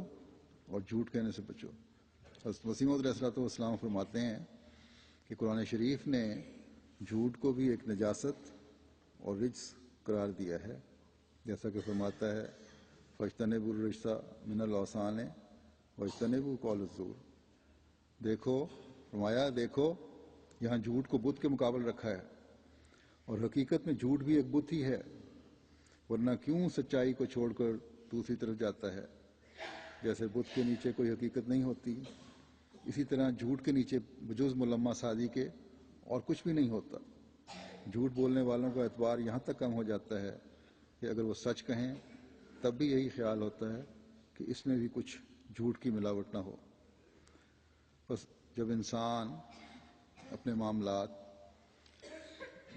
اور جھوٹ کہنے سے بچو۔ حضرت مسیح موعود علیہ السلام فرماتے ہیں کہ قرآن شریف نے جھوٹ کو بھی ایک نجاست اور رجس قرار دیا ہے، جیسا کہ فرماتا ہے فَاجْتَنِبُوا الرِّجْسَ مِنَ الْأَوْثَانِ وَاجْتَنِبُوا قَوْلَ الزُّورِ۔ دیکھو، فرمایا دیکھو یہاں جھوٹ کو بت کے مقابل رکھا ہے، اور حقیقت میں جھوٹ بھی ایک بت ہی ہے، ورنہ کیوں سچائی کو چھوڑ کر دوسری طرف جاتا ہے؟ جیسے بت کے نیچے کوئی حقیقت نہیں ہوتی، اسی طرح جھوٹ کے نیچے بجز ملمہ سازی کے اور کچھ بھی نہیں ہوتا۔ جھوٹ بولنے والوں کا اعتبار یہاں تک کم ہو جاتا ہے کہ اگر وہ سچ کہیں تب بھی یہی خیال ہوتا ہے کہ اس میں بھی کچھ جھوٹ کی ملاوٹ نہ ہو۔ بس جب انسان اپنے معاملات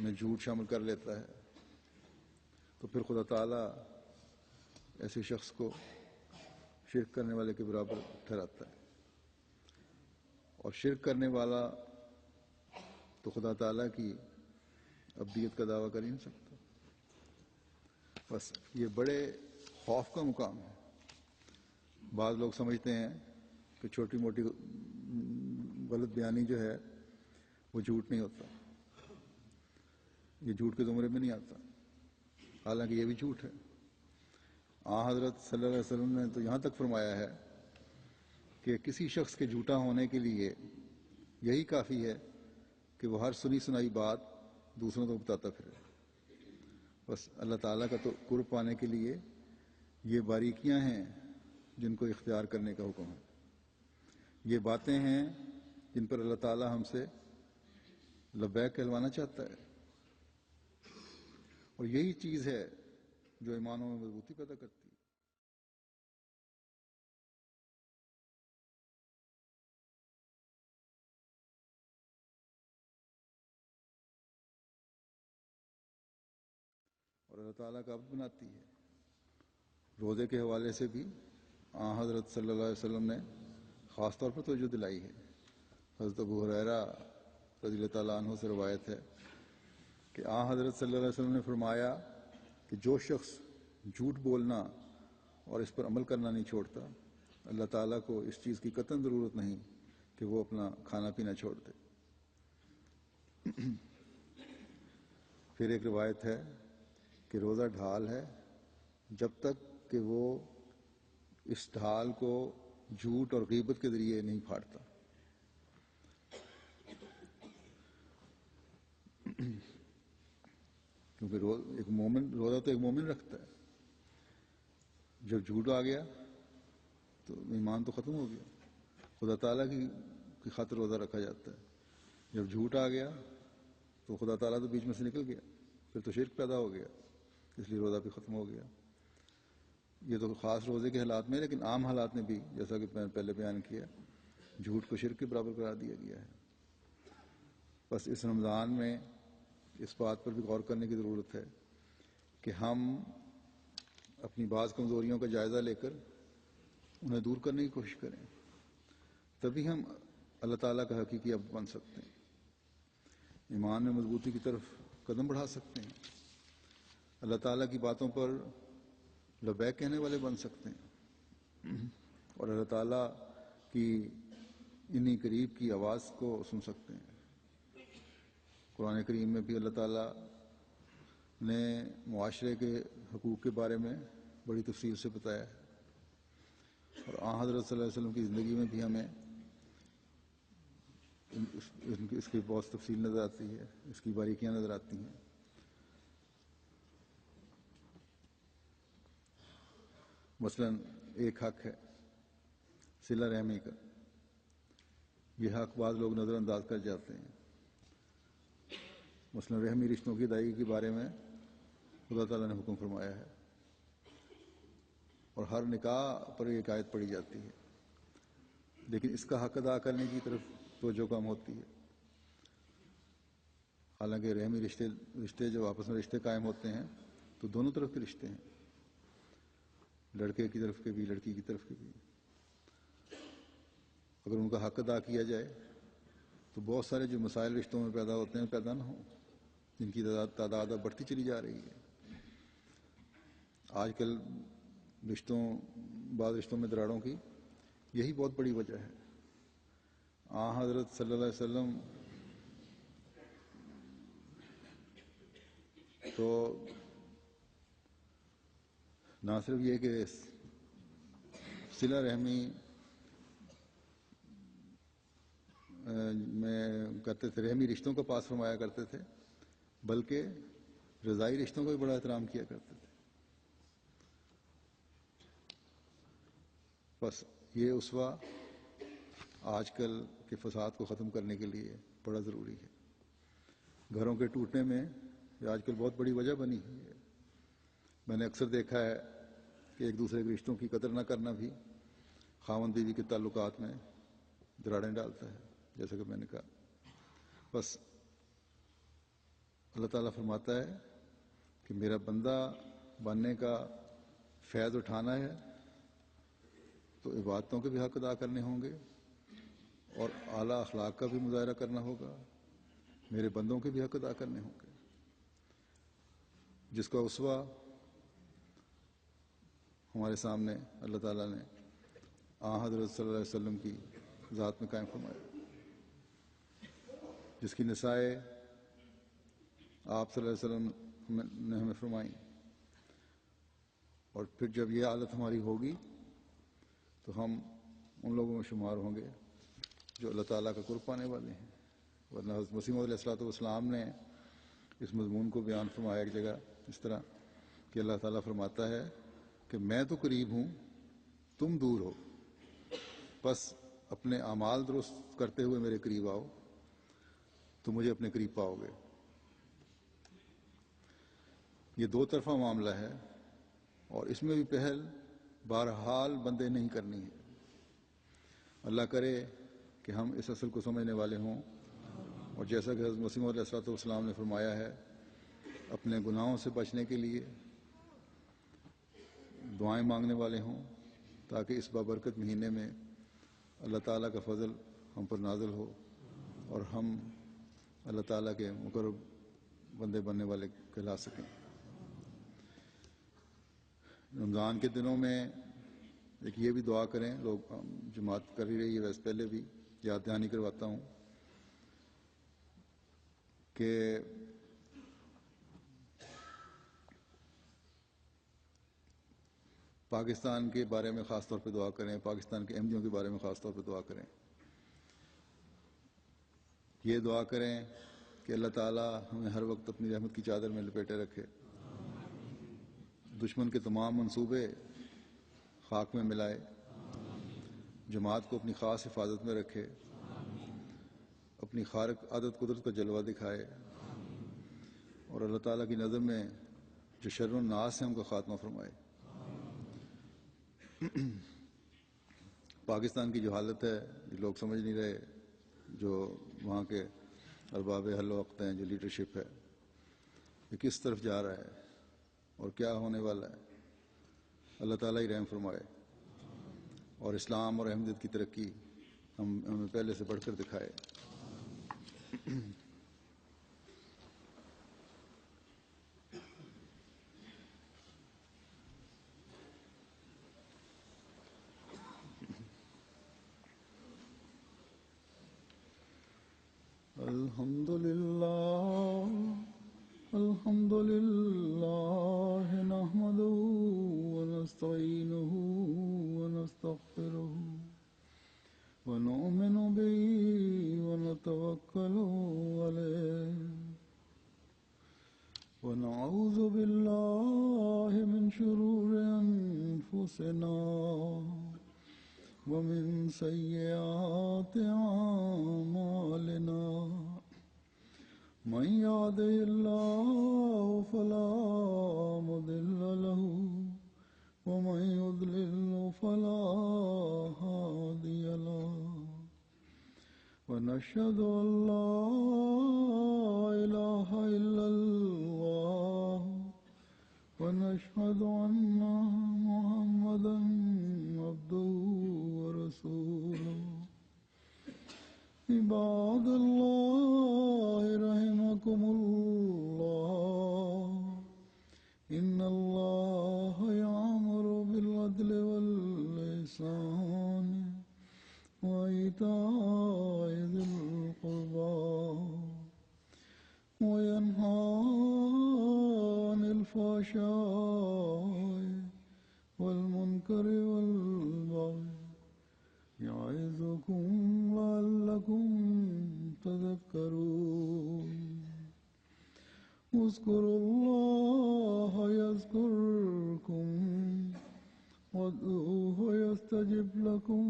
میں جھوٹ شامل کر لیتا ہے تو پھر خدا تعالیٰ ایسے شخص کو شرک کرنے والے کے برابر ٹھہراتا ہے، اور شرک کرنے والا تو خدا تعالیٰ کی ابدیت کا دعویٰ کر ہی نہیں سکتا۔ بس یہ بڑے خوف کا مقام ہے۔ بعض لوگ سمجھتے ہیں کہ چھوٹی موٹی غلط بیانی جو ہے وہ جھوٹ نہیں ہوتا، یہ جھوٹ کے زمرے میں نہیں آتا، حالانکہ یہ بھی جھوٹ ہے۔ حضرت صلی اللہ علیہ وسلم نے تو یہاں تک فرمایا ہے کہ کسی شخص کے جھوٹا ہونے کے لیے یہی کافی ہے کہ وہ ہر سنی سنائی بات دوسروں کو بتاتا پھرے۔ بس اللہ تعالیٰ کا تو قرب پانے کے لیے یہ باریکیاں ہیں جن کو اختیار کرنے کا حکم ہے، یہ باتیں ہیں جن پر اللہ تعالیٰ ہم سے لبیک کہلوانا چاہتا ہے، اور یہی چیز ہے جو ایمانوں میں مضبوطی پیدا کرتی ہے۔ اور اللہ تعالیٰ کا عبد بناتی ہے۔ روزے کے حوالے سے بھی حضرت صلی اللہ علیہ وسلم نے خاص طور پر توجہ دلائی ہے۔ حضرت ابو ہریرہ رضی اللہ تعالیٰ عنہ سے روایت ہے کہ حضرت صلی اللہ علیہ وسلم نے فرمایا کہ جو شخص جھوٹ بولنا اور اس پر عمل کرنا نہیں چھوڑتا، اللہ تعالیٰ کو اس چیز کی قطعاً ضرورت نہیں کہ وہ اپنا کھانا پینا چھوڑ دے۔ پھر ایک روایت ہے کہ روزہ ڈھال ہے جب تک کہ وہ اس ڈھال کو جھوٹ اور غیبت کے ذریعے نہیں پھاڑتا۔ کیونکہ روزہ تو ایک مومن رکھتا ہے، جب جھوٹ آ گیا تو ایمان تو ختم ہو گیا۔ خدا تعالیٰ کی خاطر روزہ رکھا جاتا ہے، جب جھوٹ آ گیا تو خدا تعالیٰ تو بیچ میں سے نکل گیا، پھر تو شرک پیدا ہو گیا۔ اس لیے روزہ بھی ختم ہو گیا. یہ تو خاص روزے کے حالات میں، لیکن عام حالات میں بھی جیسا کہ میں نے پہلے بیان کیا، جھوٹ کو شرک کے برابر قرار دیا گیا ہے. بس اس رمضان میں اس بات پر بھی غور کرنے کی ضرورت ہے کہ ہم اپنی بعض کمزوریوں کا جائزہ لے کر انہیں دور کرنے کی کوشش کریں، تبھی ہم اللہ تعالیٰ کا حقیقی عبد بن سکتے ہیں، ایمان میں مضبوطی کی طرف قدم بڑھا سکتے ہیں، اللہ تعالیٰ کی باتوں پر لبیک کہنے والے بن سکتے ہیں، اور اللہ تعالیٰ کی انہی قریب کی آواز کو سن سکتے ہیں. قرآن کریم میں بھی اللہ تعالیٰ نے معاشرے کے حقوق کے بارے میں بڑی تفصیل سے بتایا ہے، اور آن حضرت صلی اللہ علیہ وسلم کی زندگی میں بھی ہمیں اس کی بہت تفصیل نظر آتی ہے، اس کی باریکیاں نظر آتی ہیں. مثلا ایک حق ہے صلہ رحمی کا. یہ حق بعض لوگ نظر انداز کر جاتے ہیں. مثلا رحمی رشتوں کی ادائیگی کے بارے میں خدا تعالیٰ نے حکم فرمایا ہے، اور ہر نکاح پر ایک آیت پڑھی جاتی ہے، لیکن اس کا حق ادا کرنے کی طرف توجہ کم ہوتی ہے. حالانکہ رحمی رشتے جب آپس میں رشتے قائم ہوتے ہیں تو دونوں طرف کے رشتے ہیں، لڑکے کی طرف کے بھی لڑکی کی طرف کے بھی. اگر ان کا حق ادا کیا جائے تو بہت سارے جو مسائل رشتوں میں پیدا ہوتے ہیں پیدا نہ ہوں، جن کی تعداد اب بڑھتی چلی جا رہی ہے. آج کل بعض رشتوں میں دراڑوں کی یہی بہت بڑی وجہ ہے. حضرت صلی اللہ علیہ وسلم تو نہ صرف یہ کہ صلہ رحمی میں کرتے تھے، رحمی رشتوں کو پاس فرمایا کرتے تھے، بلکہ رضائی رشتوں کا بھی بڑا احترام کیا کرتے تھے. بس یہ اسوہ آج کل کے فساد کو ختم کرنے کے لیے بڑا ضروری ہے. گھروں کے ٹوٹنے میں یہ آج کل بہت بڑی وجہ بنی ہوئی ہے. میں نے اکثر دیکھا ہے کہ ایک دوسرے کے رشتوں کی قدر نہ کرنا بھی خاوند بیوی کے تعلقات میں دراڑیں ڈالتا ہے، جیسا کہ میں نے کہا. بس اللہ تعالیٰ فرماتا ہے کہ میرا بندہ بننے کا فیض اٹھانا ہے تو عبادتوں کے بھی حق ادا کرنے ہوں گے، اور اعلیٰ اخلاق کا بھی مظاہرہ کرنا ہوگا، میرے بندوں کے بھی حق ادا کرنے ہوں گے. جس کا اسوہ ہمارے سامنے اللہ تعالیٰ نے حضرت صلی اللہ علیہ وسلم کی ذات میں قائم فرمایا، جس کی نصائح آپ صلی اللہ علیہ وسلم نے ہمیں فرمائی. اور پھر جب یہ حالت ہماری ہوگی تو ہم ان لوگوں میں شمار ہوں گے جو اللہ تعالیٰ کا قرب پانے والے ہیں. ورنہ حضرت مسیح موعود علیہ السلام نے اس مضمون کو بیان فرمایا ایک جگہ اس طرح کہ اللہ تعالیٰ فرماتا ہے کہ میں تو قریب ہوں، تم دور ہو، بس اپنے اعمال درست کرتے ہوئے میرے قریب آؤ تو مجھے اپنے قریب پاؤ گے. یہ دو طرفہ معاملہ ہے، اور اس میں بھی پہل بہرحال بندے نہیں کرنی ہے. اللہ کرے کہ ہم اس اصل کو سمجھنے والے ہوں، اور جیسا کہ حضرت مسیح موعود علیہ السلام نے فرمایا ہے، اپنے گناہوں سے بچنے کے لیے دعائیں مانگنے والے ہوں، تاکہ اس بابرکت مہینے میں اللہ تعالیٰ کا فضل ہم پر نازل ہو اور ہم اللہ تعالیٰ کے مقرب بندے بننے والے کہلا سکیں. رمضان کے دنوں میں ایک یہ بھی دعا کریں، لوگ جماعت کر ہی رہی ہے، ویسے پہلے بھی یاد دہانی کرواتا ہوں کہ پاکستان کے بارے میں خاص طور پہ دعا کریں، پاکستان کے احمدیوں کے بارے میں خاص طور پہ دعا کریں. یہ دعا کریں کہ اللہ تعالیٰ ہمیں ہر وقت اپنی رحمت کی چادر میں لپیٹے رکھے، دشمن کے تمام منصوبے خاک میں ملائے، جماعت کو اپنی خاص حفاظت میں رکھے، اپنی خارق عادت قدرت کا جلوہ دکھائے، اور اللہ تعالیٰ کی نظر میں جو شر الناس ہے ان کا خاتمہ فرمائے۔ پاکستان کی جو حالت ہے لوگ سمجھ نہیں رہے، جو وہاں کے ارباب حل وقت ہیں، جو لیڈرشپ ہے، یہ کس طرف جا رہا ہے اور کیا ہونے والا ہے۔ اللہ تعالیٰ ہی رحم فرمائے اور اسلام اور احمدیت کی ترقی ہمیں پہلے سے بڑھ کر دکھائے۔ الحمد لله نحمده ونستعينه ونستغفره ونؤمن به ونتوكل عليه ونعوذ بالله من شرور أنفسنا ومن سيئات أعمالنا من يهده الله فلا مضل له ومن يضلل فلا هادي له ونشهد أن لا إله إلا الله ونشهد أن محمدا عبده ورسوله عباد الله رحمكم الله إن الله يأمر بالعدل والإحسان وإيتاء ذي القربى وينهى عن الفحشاء والمنكر والبغي يعظكم لعلكم تذكرون اذكروا الله يذكركم وادعوه يستجب لكم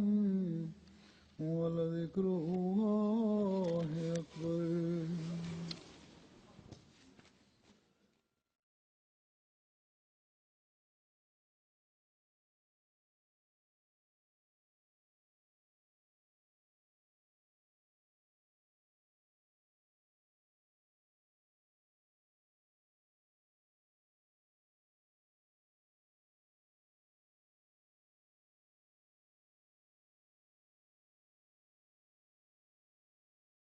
ولذكر الله أكبر